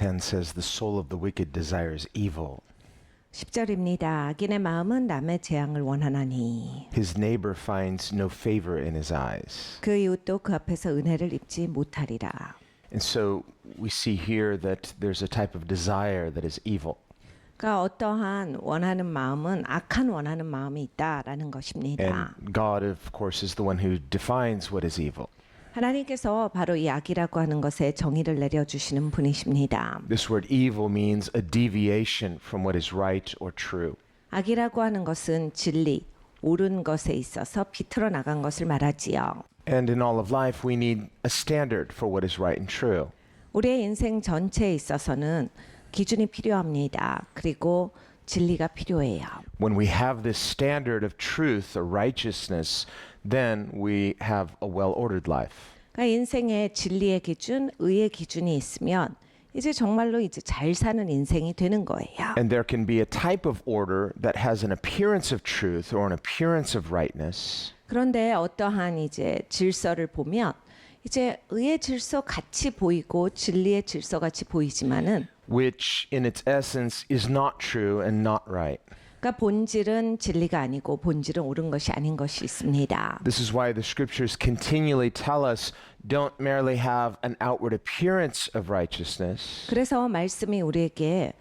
10 says, the soul of the wicked desires evil. 10절입니다. 악인의 마음은 남의 재앙을 원하나니 His neighbor finds no favor in his eyes. 그 이웃도 그 앞에서 은혜를 입지 못하리라. And so we see here that there's a type of desire that is evil. 그러니까 어떠한 원하는 마음은 악한 원하는 마음이 있다라는 것입니다. And God, of course, is the one who defines what is evil. 하나님께서 바로 이 악이라고 하는 것에 정의를 내려주시는 분이십니다. This word evil means a deviation from what is right or true. 악이라고 하는 것은 진리, 옳은 것에 있어서 비틀어 나간 것을 말하지요. And in all of life, we need a standard for what is right and true. 우리의 인생 전체에 있어서는 기준이 필요합니다. 그리고 진리가 필요해요. When we have this standard of truth or righteousness, then we have a well-ordered life. 그러니까 인생에 진리의 기준, 의의 기준이 있으면 이제 정말로 이제 잘 사는 인생이 되는 거예요. And there can be a type of order that has an appearance of truth or an appearance of rightness. 그런데 어떠한 이제 질서를 보면 이제 의의 질서 같이 보이고 진리의 질서 같이 보이지만은 Which in its essence is not true and not right. 그러니까 본질은 진리가 아니고 본질은 옳은 것이 아닌 것이 있습니다. This is why the scriptures continually tell us don't merely have an outward appearance of righteousness, 그래서 말씀이 우리에게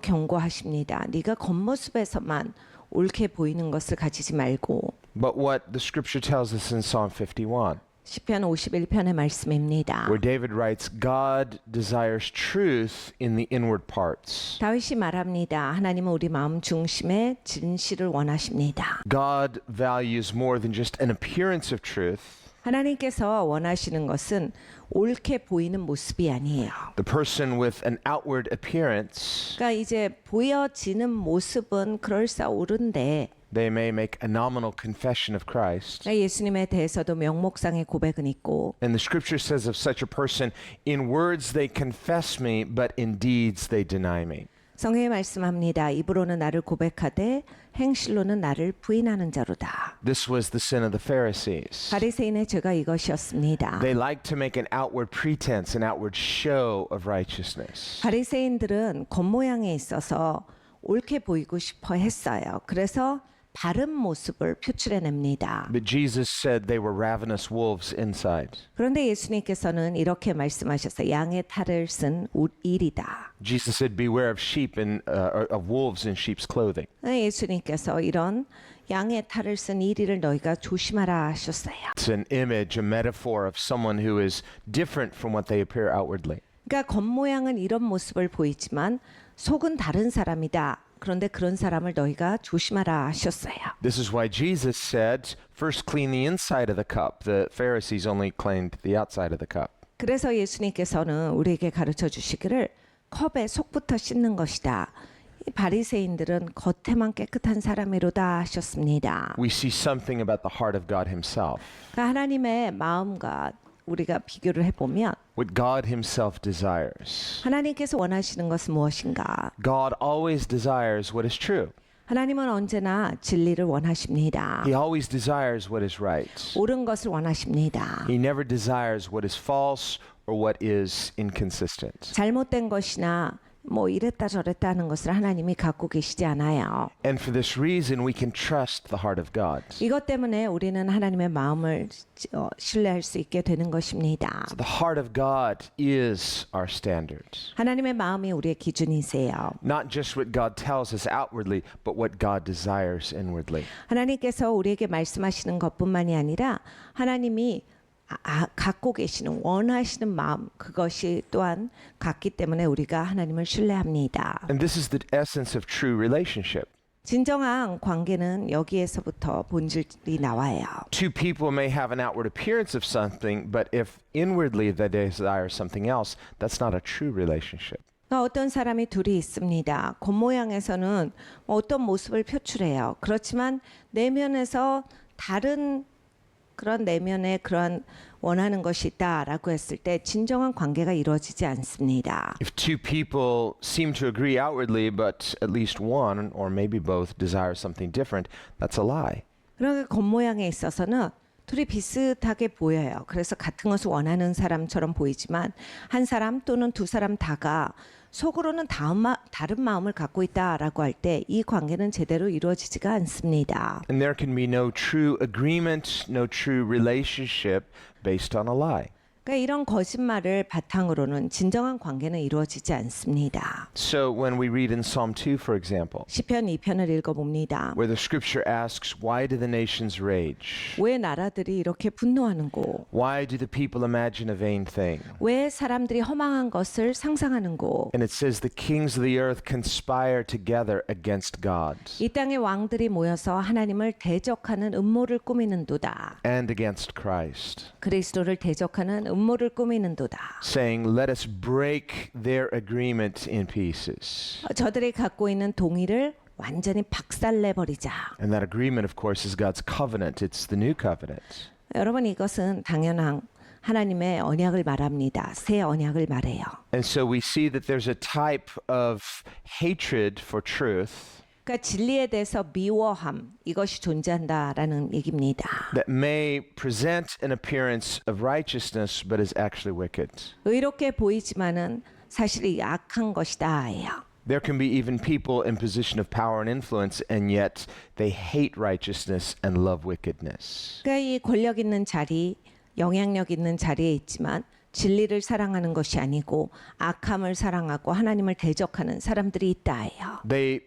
경고하십니다. 네가 겉모습에서만 옳게 보이는 것을 가지지 말고 but what the scripture tells us in Psalm 51, 시편 51편의 말씀입니다. where David writes, God desires truth in the inward parts. 다윗이 말합니다. 하나님은 우리 마음 중심에 진실을 원하십니다. God values more than just an appearance of truth. 하나님께서 원하시는 것은 옳게 보이는 모습이 아니에요. The person with an outward appearance, 그러니까 이제 보여지는 모습은 그럴싸오른데 they may make a nominal confession of Christ. 그러니까 예수님에 대해서도 명목상의 고백은 있고 And the scripture says of such a person, in words they confess me, but in deeds they deny me. 성경에 말씀합니다. 입으로는 나를 고백하되 행실로는 나를 부인하는 자로다. This was the sin of the Pharisees. 바리새인의 죄가 이것이었습니다. They liked to make an outward pretense, an outward show of righteousness. 바리새인들은 겉모양에 있어서 옳게 보이고 싶어 했어요. 그래서 바른 모습을 표출해냅니다. But Jesus said they were ravenous wolves inside. 그런데 예수님께서는 이렇게 말씀하셨어요. 양의 탈을 쓴 일이다. Jesus said, beware of sheep and of wolves in sheep's clothing. 예수님께서 이런 양의 탈을 쓴 이리를 너희가 조심하라 하셨어요. It's an image, a metaphor of someone who is different from what they appear outwardly. 그러니까 겉모양은 이런 모습을 보이지만 속은 다른 사람이다. 그런데 그런 사람을 너희가 조심하라 하셨어요. This is why Jesus said, first clean the inside of the cup. The Pharisees only cleaned the outside of the cup. 그래서 예수님께서는 우리에게 가르쳐 주시기를 컵의 속부터 씻는 것이다. 이 바리새인들은 겉에만 깨끗한 사람이로다 하셨습니다. We see something about the heart of God himself. 그러니까 하나님의 마음과 우리가 비교를 해보면 What God himself desires. 하나님께서 원하시는 것은 무엇인가? God always desires what is true. 하나님은 언제나 진리를 원하십니다. He always desires what is right. 옳은 것을 원하십니다. He never desires what is false or what is inconsistent. 잘못된 것이나 뭐 이랬다 저랬다 하는 것을 하나님이 갖고 계시지 않아요. And for this reason we can trust the heart of God. 이것 때문에 우리는 하나님의 마음을 신뢰할 수 있게 되는 것입니다. So the heart of God is our standard. 하나님의 마음이 우리의 기준이세요. Not just what God tells us outwardly, but what God desires inwardly. 하나님께서 우리에게 말씀하시는 것뿐만이 아니라 하나님이 갖고 계시는 원하시는 마음 그것이 또한 같기 때문에 우리가 하나님을 신뢰합니다. And this is the essence of true relationship. 진정한 관계는 여기에서부터 본질이 나와요. Two people may have an outward appearance of something, but if inwardly they desire something else, that's not a true relationship. 어떤 사람이 둘이 있습니다. 겉모양에서는 어떤 모습을 표출해요. 그렇지만 내면에서 다른 그런 내면에 그런 원하는 것이 있다라고 했을 때 진정한 관계가 이루어지지 않습니다. If two people seem to agree outwardly, but at least one or maybe both desire something different, that's a lie. 그러니까 겉모양에 있어서는 둘이 비슷하게 보여요. 그래서 같은 것을 원하는 사람처럼 보이지만 한 사람 또는 두 사람 다가 속으로는 다른 마음을 갖고 있다라고 할 때 이 관계는 제대로 이루어지지가 않습니다. And there can be no true agreement, no true relationship based on a lie. 그러니까 이런 거짓말을 바탕으로는 진정한 관계는 이루어지지 않습니다. So when we read in Psalm 2, for example, 시편 2편을 읽어봅니다. where the scripture asks, why do the nations rage? 왜 나라들이 이렇게 분노하는고? Why do the people imagine a vain thing? 왜 사람들이 허망한 것을 상상하는고? And it says, the kings of the earth conspire together against God 이 땅의 왕들이 모여서 하나님을 대적하는 음모를 꾸미는도다. and against Christ, 그리스도를 대적하는 음모를 꾸미는도다. saying, let us break their agreement in pieces. 저들이 갖고 있는 동의를 완전히 박살내버리자. And that agreement, of course, is God's covenant. It's the new covenant. 여러분 이것은 당연한 하나님의 언약을 말합니다. 새 언약을 말해요. And so we see that there's a type of hatred for truth 그러니까 진리에 대해서 미워함 이것이 존재한다라는 얘기입니다. that may present an appearance of righteousness but is actually wicked. 의롭게 보이지만은 사실 이 악한 것이다예요. There can be even people in position of power and influence, and yet they hate righteousness and love wickedness. 그러니까 이 권력 있는 자리, 영향력 있는 자리에 있지만 진리를 사랑하는 것이 아니고 악함을 사랑하고 하나님을 대적하는 사람들이 있다예요. They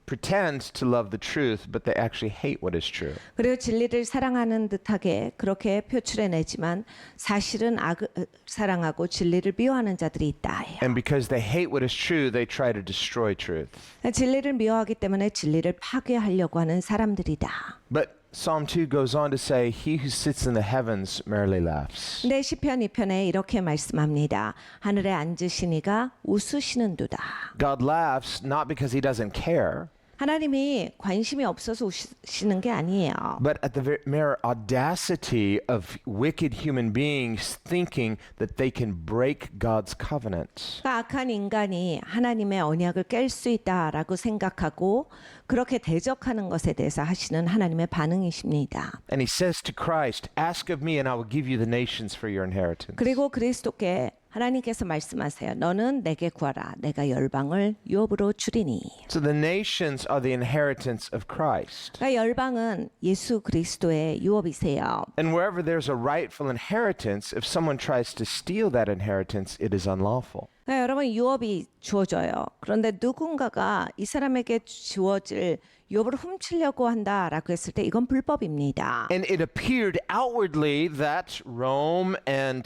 pretend to love the truth, but they actually hate what is true. 그리고 진리를 사랑하는 듯하게 그렇게 표출해내지만 사실은 악을 사랑하고 진리를 미워하는 자들이 있다예요. And because they hate what is true, they try to destroy truth. 진리를 미워하기 때문에 진리를 파괴하려고 하는 사람들이다. But Psalm 2 goes on to say, he who sits in the heavens merrily laughs. 근데 시편 2편에 이렇게 말씀합니다. 하늘에 앉으신 이가 웃으시는도다. God laughs not because he doesn't care, 하나님이 관심이 없어서 웃으시는 게 아니에요. but at the mere audacity of wicked human beings thinking that they can break God's covenant. 그러니까 악한 인간이 하나님의 언약을 깰 수 있다라고 생각하고 그렇게 대적하는 것에 대해서 하시는 하나님의 반응이십니다. And he says to Christ, ask of me and I will give you the nations for your inheritance. 그리고 그리스도께 하나님께서 말씀하세요. 너는 내게 구하라. 내가 열방을 유업으로 주리니. So the nations are the inheritance of Christ. 그러니까 열방은 예수 그리스도의 유업이세요. And wherever there's a rightful inheritance, if someone tries to steal that inheritance, it is unlawful. 그러니까 여러분 유업이 주어져요. 그런데 누군가가 이 사람에게 주어질 유업을 훔치려고 한다라고 했을 때 이건 불법입니다. And it appeared outwardly that Rome and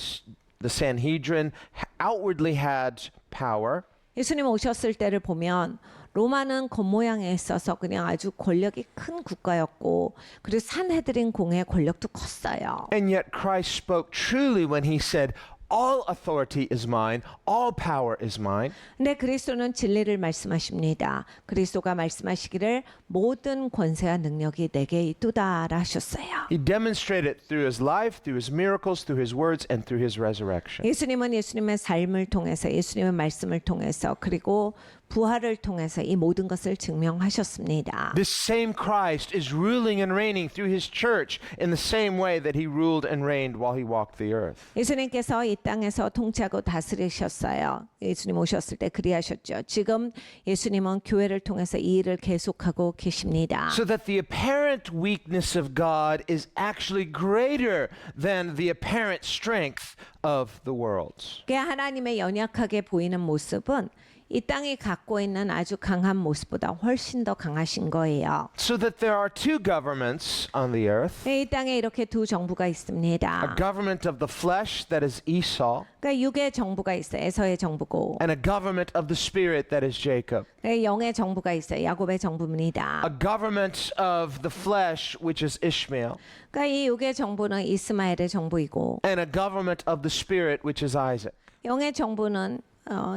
the Sanhedrin outwardly had power. 예수님 오셨을 때를 보면 로마는 겉모양에 있어서 그냥 아주 권력이 큰 국가였고 그리고 산헤드린 공의 권력도 컸어요. And yet Christ spoke truly when he said, all authority is mine, all power is mine. 근데 그리스도는 진리를 말씀하십니다. 그리스도가 말씀하시기를 모든 권세와 능력이 내게 있도다라 하셨어요. He demonstrated through his life, through his miracles, through his words, and through his resurrection. 예수님은 예수님의 삶을 통해서 예수님의 말씀을 통해서 그리고 부활을 통해서 이 모든 것을 증명하셨습니다. This same Christ is ruling and reigning through his church in the same way that he ruled and reigned while he walked the earth. 예수님께서 이 땅에서 통치하고 다스리셨어요. 예수님 오셨을 때 그리하셨죠. 지금 예수님은 교회를 통해서 이 일을 계속하고 계십니다. So that the apparent weakness of God is actually greater than the apparent strength of the world. 하나님의 연약하게 보이는 모습은 이 땅이 갖고 있는 아주 강한 모습보다 훨씬 더 강하신 거예요. So that there are two governments on the earth. 이 땅에 이렇게 두 정부가 A 있습니다. government of the flesh that is Esau, 그러니까 육의 정부가 있어요. 에서의 정부고. and a government of the spirit that is Jacob. 영의 정부가 있어요. 야곱의 정부입니다. A government of the flesh which is Ishmael, 그러니까 이 육의 정부는 이스마엘의 정부이고 and a government of the spirit which is Isaac. 영의 정부는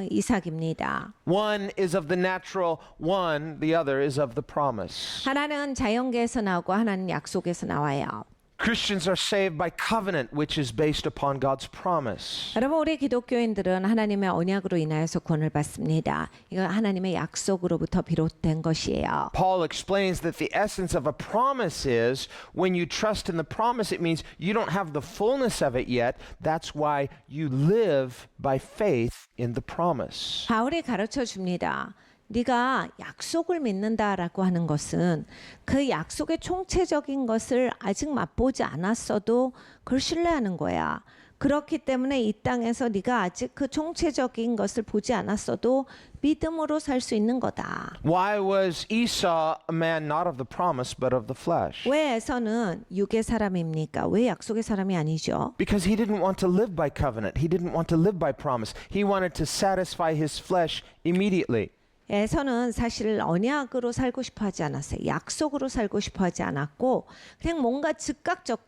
이삭입니다. One is of the natural, one, the other is of the promise. 하나는 자연계에서 나오고 하나는 약속에서 나와요. Christians are saved by covenant, which is based upon God's promise. 여러분, 우리 기독교인들은 하나님의 언약으로 인하여서 구원을 받습니다. 이거 하나님의 약속으로부터 비롯된 것이에요. Paul explains that the essence of a promise is when you trust in the promise, it means you don't have the fullness of it yet. That's why you live by faith in the promise. 바울이 가르쳐 줍니다. 네가 약속을 믿는다라고 하는 것은 그 약속의 총체적인 것을 아직 맛보지 않았어도 그걸 신뢰하는 거야. 그렇기 때문에 이 땅에서 네가 아직 그 총체적인 것을 보지 않았어도 믿음으로 살 수 있는 거다. Why was Esau a man not of the promise but of the flesh? 왜 에서는 육의 사람입니까? 왜 약속의 사람이 아니죠? Because he didn't want to live by covenant. He didn't want to live by promise. He wanted to satisfy his flesh immediately. 에서는 사실 언약으로 살고 싶어 하지 않았어요. 약속으로 살고 싶어 하지 않았고 그냥 뭔가 즉각적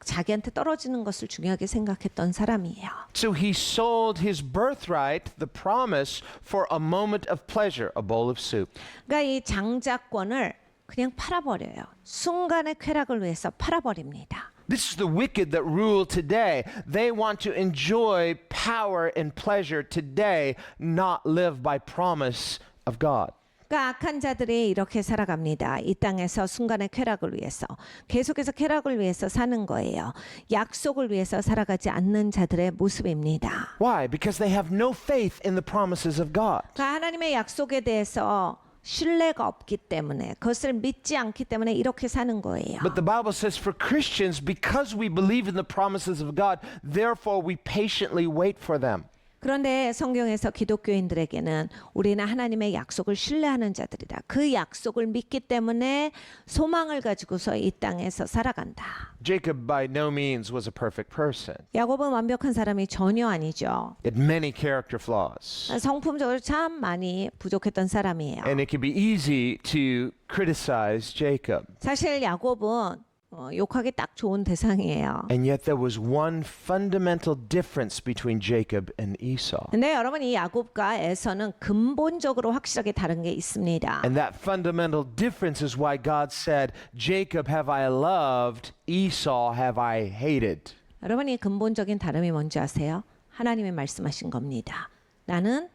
자기한테 떨어지는 것을 중요하게 생각했던 사람이에요. So he sold his birthright, the promise, for a moment of pleasure, a bowl of soup. 그러니까 이 장자권을 그냥 팔아버려요. 순간의 쾌락을 위해서 팔아버립니다. This is the wicked that rule today. They want to enjoy power and pleasure today, not live by promise of God. 그러니까 악한 자들이 이렇게 살아갑니다. 이 땅에서 순간의 쾌락을 위해서 계속해서 쾌락을 위해서 사는 거예요. 약속을 위해서 살아가지 않는 자들의 모습입니다. Why? Because they have no faith in the promises of God. 그러니까 하나님의 약속에 대해서 신뢰가 없기 때문에 그것을 믿지 않기 때문에 이렇게 사는 거예요. But the Bible says for Christians, because we believe in the promises of God, therefore we patiently wait for them. 그런데 성경에서 기독교인들에게는 우리는 하나님의 약속을 신뢰하는 자들이다. 그 약속을 믿기 때문에 소망을 가지고서 이 땅에서 살아간다. Jacob by no means was a perfect person. 야곱은 완벽한 사람이 전혀 아니죠. He had many character flaws. 성품적으로 참 많이 부족했던 사람이에요. And it can be easy to criticize Jacob. 사실 야곱은 욕하기 딱 좋은 대상이에요. And yet there was one fundamental difference between Jacob and Esau. 근데 여러분 이 야곱과 에서는 근본적으로 확실하게 다른 게 있습니다. And that fundamental difference is why God said, Jacob have I loved, Esau have I hated. 여러분 이 근본적인 다름이 뭔지 아세요? 하나님이 말씀하신 겁니다. 나는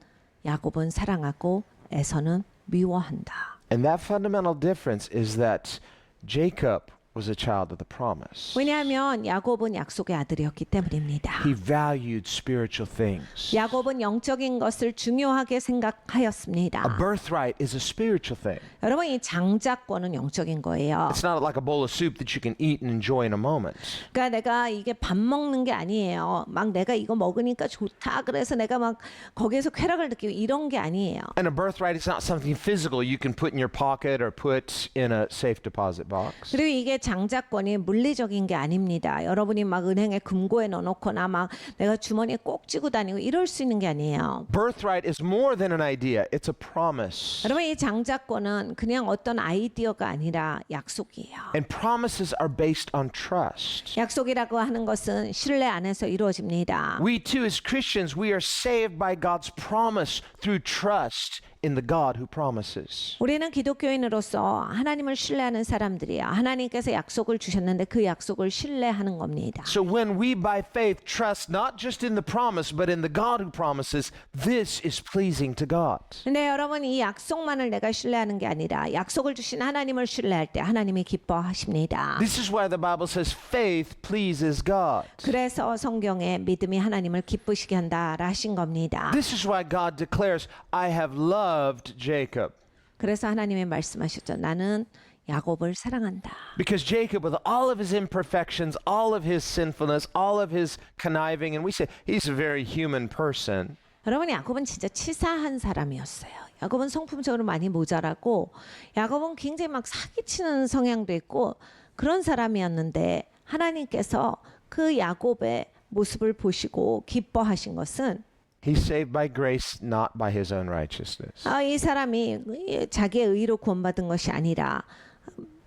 야곱은 사랑하고 에서는 미워한다. And that fundamental difference is that Jacob was a child of the promise. 왜냐하면 야곱은 약속의 아들이었기 때문입니다. He valued spiritual things. 야곱은 영적인 것을 중요하게 생각하였습니다. A birthright is a spiritual thing. 여러분 이 장자권은 영적인 거예요. It's not like a bowl of soup that you can eat and enjoy in a moment. 그러니까 내가 이게 밥 먹는 게 아니에요. 막 내가 이거 먹으니까 좋다. 그래서 내가 막 거기에서 쾌락을 느끼고 이런 게 아니에요. And a birthright is not something physical you can put in your pocket or put in a safe deposit box. 그리고 이게 장자권이 물리적인 게 아닙니다. 여러분이 막 은행에 금고에 넣어놓거나 막 내가 주머니에 꼭 쥐고 다니고 이럴 수 있는 게 아니에요. Birthright is more than an idea. It's a promise. 여러분 이 장자권은 그냥 어떤 아이디어가 아니라 약속이에요. And promises are based on trust. 약속이라고 하는 것은 신뢰 안에서 이루어집니다. We too, as Christians, we are saved by God's promise through trust in the God who promises. 우리는 기독교인으로서 하나님을 신뢰하는 사람들이야. 하나님께서 약속을 주셨는데 그 약속을 신뢰하는 겁니다. So when we by faith trust not just in the promise, but in the God who promises, this is pleasing to God. 근데 여러분 이 약속만을 내가 신뢰하는 게 아니라 약속을 주신 하나님을 신뢰할 때 하나님이 기뻐하십니다. This is why the Bible says faith pleases God. 그래서 성경에 믿음이 하나님을 기쁘시게 한다라 하신 겁니다. This is why God declares, I have loved Jacob. 그래서 하나님이 말씀하셨죠. 나는 야곱을 사랑한다. Because Jacob, with all of his imperfections, all of his sinfulness, all of his conniving, and we say he's a very human person. 여러분 야곱은 진짜 치사한 사람이었어요. 야곱은 성품적으로 많이 모자라고 야곱은 굉장히 막 사기치는 성향도 있고 그런 사람이었는데 하나님께서 그 야곱의 모습을 보시고 기뻐하신 것은 He's saved by grace, not by his own righteousness. 이 사람이 자기의 의로 구원받은 것이 아니라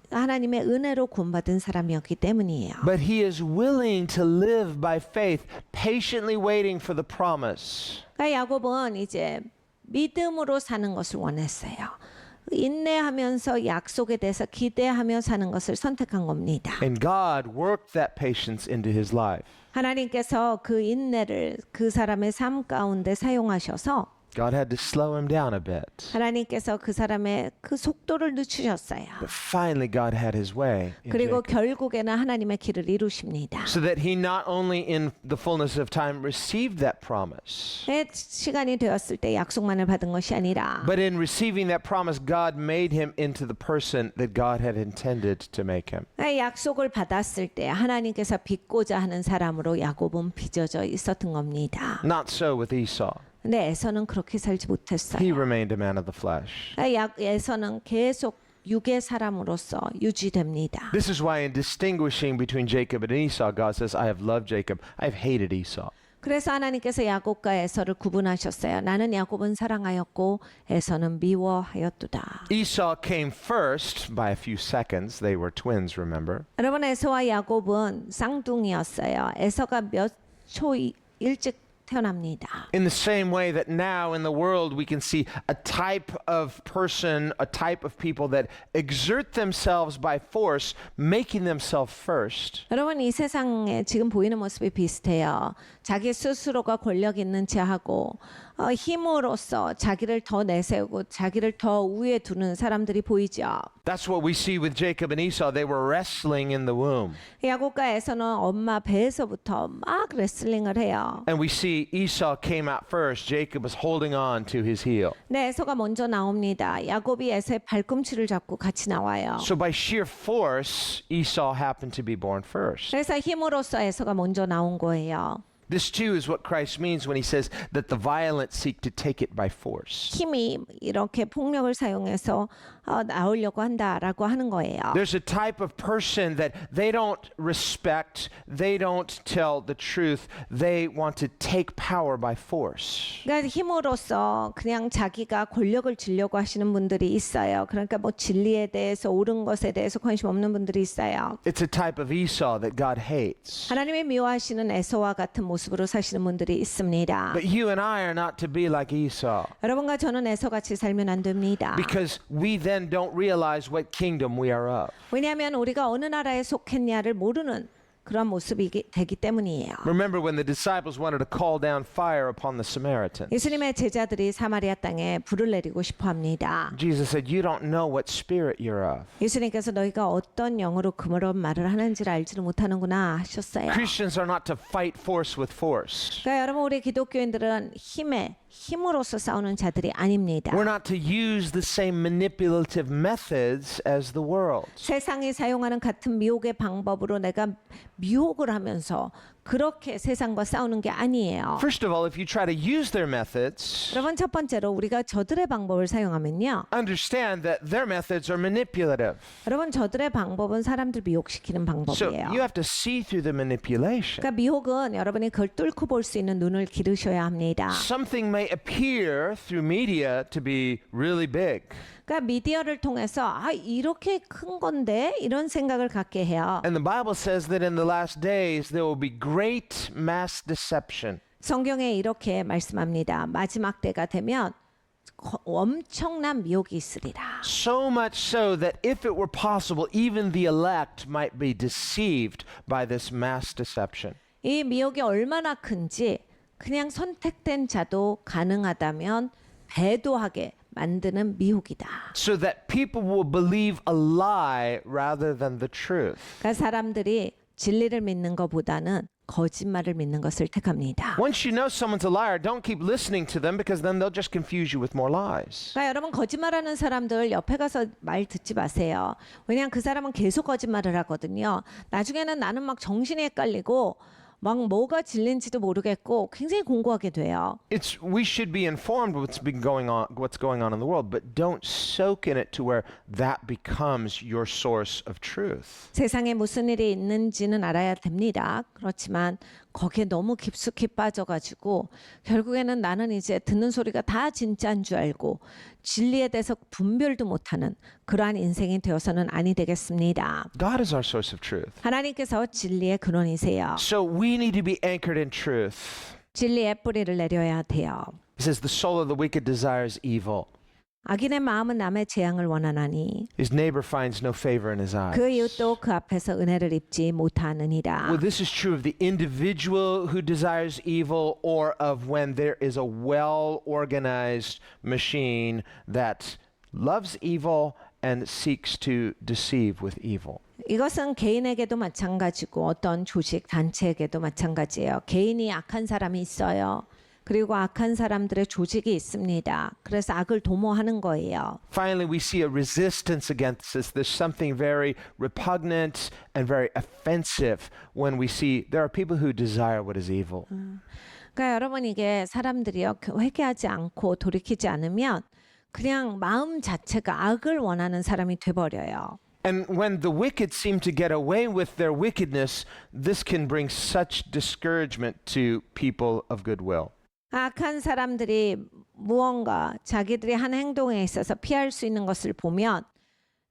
하나님의 은혜로 구원받은 사람이었기 때문이에요. But he is willing to live by faith, patiently waiting for the promise. 그러니까 야곱은 이제 믿음으로 사는 것을 원했어요. 인내하면서 약속에 대해서 기대하며 사는 것을 선택한 겁니다. And God worked that patience into his life. 하나님께서 그 인내를 그 사람의 삶 가운데 사용하셔서 God had to slow him down a bit. 하나님께서 그 사람의 그 속도를 늦추셨어요. But finally God had his way in 그리고 Jacob. 결국에는 하나님의 길을 이루십니다. So that he not only in the fullness of time received that promise, 시간이 되었을 때 약속만을 받은 것이 아니라 but in receiving that promise, God made him into the person that God had intended to make him. 약속을 받았을 때 하나님께서 빚고자 하는 사람으로 야곱은 빚어져 있었던 겁니다. Not so with Esau. 근데 에서는 그렇게 살지 He 못했어요. remained a man of the flesh. 에서는 계속 육의 사람으로서 유지됩니다. This is why in distinguishing between Jacob and Esau, God says, I have loved Jacob, I have hated Esau. 그래서 하나님께서 야곱과 에서를 구분하셨어요. 나는 야곱은 사랑하였고 에서는 미워하였도다. Esau came first by a few seconds. They were twins, remember? 여러분 에서와 야곱은 쌍둥이였어요. 에서가 몇 초 일찍 태어납니다. In the same way that now in the world we can see a type of person, a type of people that exert themselves by force, making themselves first. 여러분 이 세상에 지금 보이는 모습이 비슷해요. 자기 스스로가 권력 있는 체하고 힘으로써 자기를 더 내세우고 자기를 더 우위에 두는 사람들이 보이죠. That's what we see with Jacob and Esau. They were wrestling in the womb. 야곱과 에서는 엄마 배에서부터 막 레슬링을 해요. And we see Esau came out first. Jacob was holding on to his heel. 네, 에서가 먼저 나옵니다. 야곱이 에서의 발꿈치를 잡고 같이 나와요. So by sheer force, Esau happened to be born first. 그래서 힘으로써 에서가 먼저 나온 거예요. This too is what Christ means when he says that the violent seek to take it by force. 힘이 이렇게 폭력을 사용해서 나오려고 한다라고 하는 거예요. There's a type of person that they don't respect, they don't tell the truth, they want to take power by force. 그러니까 힘으로써 그냥 자기가 권력을 쥐려고 하시는 분들이 있어요. 그러니까 뭐 진리에 대해서 옳은 것에 대해서 관심 없는 분들이 있어요. It's a type of Esau that God hates. 하나님이 미워하시는 에서와 같은 모습으로 사시는 분들이 있습니다. But you and I are not to be like Esau 여러분과 저는 에서같이 살면 안 됩니다. because we then don't realize what kingdom we are of. 왜냐하면 우리가 어느 나라에 속했냐를 모르는 그런 모습이 되기 때문이에요. Remember when the disciples wanted to call down fire upon the Samaritans. 예수님의 제자들이 사마리아 땅에 불을 내리고 싶어 합니다. Jesus said, you don't know what spirit you're of. 예수님께서 너희가 어떤 영으로 그런 말을 하는지를 알지를 못하는구나 하셨어요. Christians are not to fight force with force. 그러니까 여러분 우리 기독교인들은 힘으로서 싸우는 자들이 아닙니다. We're not to use the same manipulative methods as the world. 세상이 사용하는 같은 미혹의 방법으로 내가 미혹을 하면서 그렇게 세상과 싸우는 게 아니에요. First of all, if you try to use their methods, 여러분 첫 번째로 우리가 저들의 방법을 사용하면요. understand that their methods are manipulative. 여러분 저들의 방법은 사람들 미혹시키는 So 방법이에요. you have to see through the manipulation. 그러니까 미혹은 여러분이 그걸 뚫고 볼 수 있는 눈을 기르셔야 합니다. Something may appear through media to be really big. 그러니까 미디어를 통해서 이렇게 큰 건데 이런 생각을 갖게 해요. And the Bible says that in the last days there will be great mass deception. 성경에 이렇게 말씀합니다. 마지막 때가 되면 엄청난 미혹이 있으리라. So much so that if it were possible, even the elect might be deceived by this mass deception. 이 미혹이 얼마나 큰지 그냥 선택된 자도 가능하다면 배도하게 만드는 미혹이다. So that people will believe a lie rather than the truth. 그러니까 사람들이 진리를 믿는 것보다는 거짓말을 믿는 것을 택합니다. Once you know someone's a liar, don't keep listening to them because then they'll just confuse you with more lies. 그러니까 여러분 거짓말하는 사람들 옆에 가서 말 듣지 마세요. 왜냐하면 그 사람은 계속 거짓말을 하거든요. 나중에는 나는 막 정신이 헷갈리고 막 뭐가 진리인지도 모르겠고 굉장히 공고하게 돼요. We should be informed what's going on in the world, but don't soak in it to where that becomes your source of truth. 세상에 무슨 일이 있는지는 알아야 됩니다. 그렇지만 거기에 너무 깊숙이 빠져가지고 결국에는 나는 이제 듣는 소리가 다 진짜인 줄 알고 진리에 대해서 분별도 못하는 그러한 인생이 되어서는 아니 되겠습니다. God is our source of truth. 하나님께서 진리의 근원이세요. So we need to be anchored in truth. 진리의 뿌리를 내려야 돼요. It says the soul of the wicked desires evil. 악인의 마음은 남의 재앙을 원하나니 His neighbor finds no favor in his eyes. 그 이웃도 그 앞에서 은혜를 입지 못하느니라. Well, this is true of the individual who desires evil or of when there is a well-organized machine that loves evil and seeks to deceive with evil. 이것은 개인에게도 마찬가지고 어떤 조직, 단체에게도 마찬가지예요. 개인이 악한 사람이 있어요. 그리고 악한 사람들의 조직이 있습니다. 그래서 악을 도모하는 거예요. Finally, we see a resistance against this. There's something very repugnant and very offensive when we see there are people who desire what is evil. 그러니까 여러분 이게 사람들이요 회개하지 않고 돌이키지 않으면 그냥 마음 자체가 악을 원하는 사람이 돼버려요. And when the wicked seem to get away with their wickedness, this can bring such discouragement to people of goodwill. 악한 사람들이 무언가 자기들이 한 행동에 있어서 피할 수 있는 것을 보면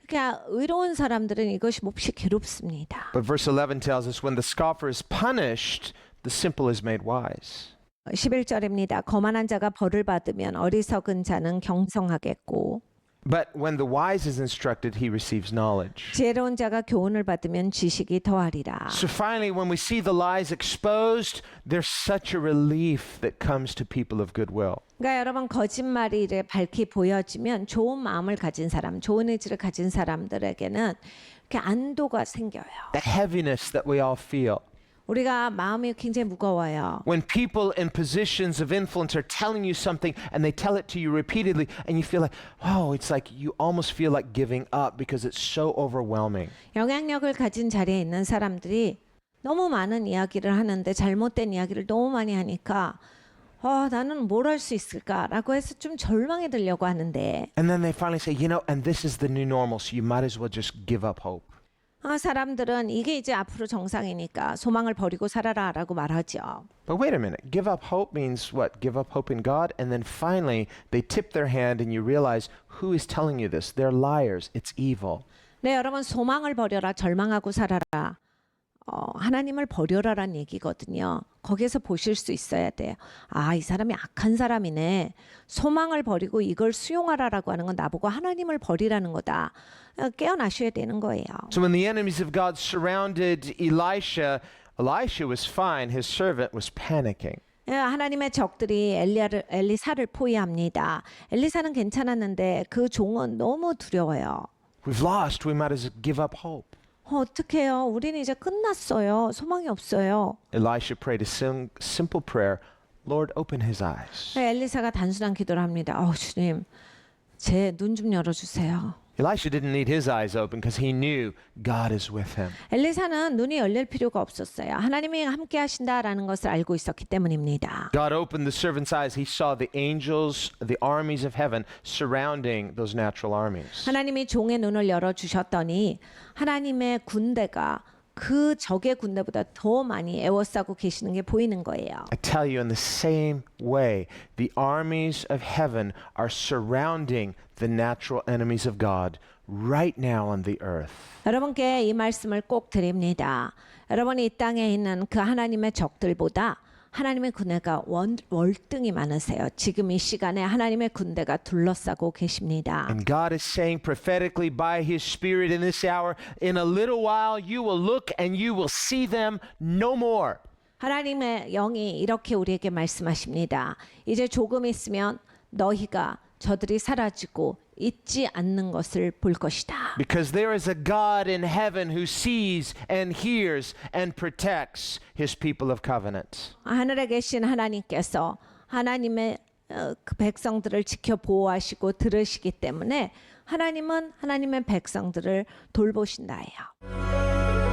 그냥 의로운 사람들은 이것이 몹시 괴롭습니다. But verse 11 tells us when the scoffer is punished, the simple is made wise. 11절입니다. 거만한 자가 벌을 받으면 어리석은 자는 경성하겠고 But when the wise is instructed, he receives knowledge. 지혜로운 자가 교훈을 받으면 지식이 더하리라. So finally, when we see the lies exposed, there's such a relief that comes to people of goodwill. 그러니까 여러분 거짓말이 이제 밝히 보여지면 좋은 마음을 가진 사람, 좋은 의지를 가진 사람들에게는 이렇게 안도가 생겨요. The heaviness that we all feel. 우리가 마음이 굉장히 무거워요. When people in positions of influence are telling you something and they tell it to you repeatedly and you feel like, oh, it's like you almost feel like giving up because it's so overwhelming. 영향력을 가진 자리에 있는 사람들이 너무 많은 이야기를 하는데 잘못된 이야기를 너무 많이 하니까 나는 뭘 할 수 있을까라고 해서 좀 절망에 들려고 하는데 And then they finally say, you know, and this is the new normal, so you might as well just give up hope. 사람들은 이게 이제 앞으로 정상이니까 소망을 버리고 살아라라고 말하죠. But wait a minute, give up hope means what? Give up hope in God? And then finally, they tip their hand and you realize who is telling you this? They're liars. It's evil. 네, 여러분 소망을 버려라, 절망하고 살아라. 하나님을 버려라란 얘기거든요. 거기에서 보실 수 있어야 돼요. 이 사람이 악한 사람이네. 소망을 버리고 이걸 수용하라라고 하는 건 나보고 하나님을 버리라는 거다. 깨어나셔야 되는 거예요. So when the enemies of God surrounded Elisha, Elisha was fine. His servant was panicking. 하나님의 적들이 엘리사를 포위합니다. 엘리사는 괜찮았는데 그 종은 너무 두려워요. We've lost. We might as well give up hope. 어떡해요? 우리는 이제 끝났어요. 소망이 없어요. Elisha prayed a simple prayer. Lord, open his eyes. 엘리사가 단순한 기도를 합니다. 주님, 제 눈 좀 열어주세요. Elisha didn't need his eyes open because he knew God is with him. 엘리사는 눈이 열릴 필요가 없었어요. 하나님이 함께 하신다라는 것을 알고 있었기 때문입니다. God opened the servant's eyes. He saw the angels, the armies of heaven surrounding those natural armies. 하나님이 종의 눈을 열어주셨더니 하나님의 군대가 그 적의 군대보다 더 많이 애워싸고 계시는 게 보이는 거예요. I tell you, in the same way, the armies of heaven are surrounding the natural enemies of God right now on the earth. 여러분께 이 말씀을 꼭 드립니다. 여러분이 이 땅에 있는 그 하나님의 적들보다 하나님의 군대가 월등히 많으세요. 지금 이 시간에 하나님의 군대가 둘러싸고 계십니다. And God is saying prophetically by His Spirit in this hour, in a little while you will look and you will see them no more. 하나님의 영이 이렇게 우리에게 말씀하십니다. 이제 조금 있으면 너희가 저들이 사라지고 잊지 않는 것을 볼 것이다. Because there is a God in heaven who sees and hears and protects His people of covenant. 하늘에 계신 하나님께서 하나님의 그 백성들을 지켜 보호하시고 들으시기 때문에 하나님은 하나님의 백성들을 돌보신다예요.